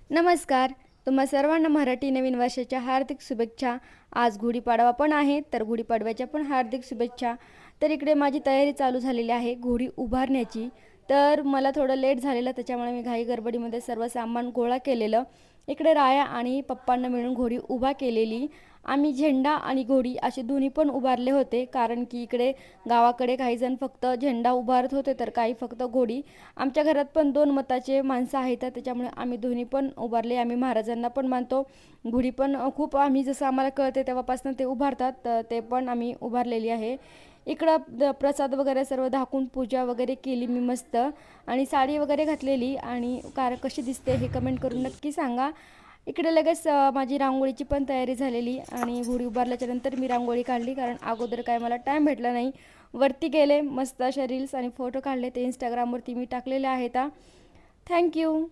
नमस्कार. तुम्हा सर्वांना मराठी नवीन वर्षाच्या हार्दिक शुभेच्छा. आज गुढीपाडवा पण आहे, तर गुढीपाडव्याच्या पण हार्दिक शुभेच्छा. तर इकडे माझी तयारी चालू झालेली आहे गुढी उभारण्याची. तर मला थोडं लेट झालेलं, त्याच्यामुळे मी घाई गडबडीमध्ये सर्व सामान गोळा केलेलं. इकडे राया आणि पप्पांना मिळून घोडी उभा केलेली. आम्ही झेंडा आणि घोडी असे दोन्ही पण उभारले होते, कारण की इकडे गावाकडे काही जण फक्त झेंडा उभारत होते तर काही फक्त घोडी. आमच्या घरात पण दोन मताचे माणसं आहेत, त्याच्यामुळे आम्ही दोन्ही पण उभारले. आम्ही महाराजांना पण मानतो. घोडी पण खूप आम्ही जसं आम्हाला कळते तेव्हापासून ते उभारतात, तर ते पण आम्ही उभारलेली आहे. इकडं प्रसाद वगैरे सर्व दाखवून पूजा वगैरे केली मी मस्त, आणि साडी वगैरे घातलेली. आणि कशी दिसते हे कमेंट करून नक्की सांगा. इकडे लगेच माझी रांगोळीची पण तयारी झालेली, आणि घोडी उभारल्याच्या नंतर मी रांगोळी काढली, कारण अगोदर काय मला टाईम भेटला नाही. वरती गेले, मस्त अशा रील्स आणि फोटो काढले, ते इंस्टाग्रामवरती मी टाकलेले आहेत. थँक्यू.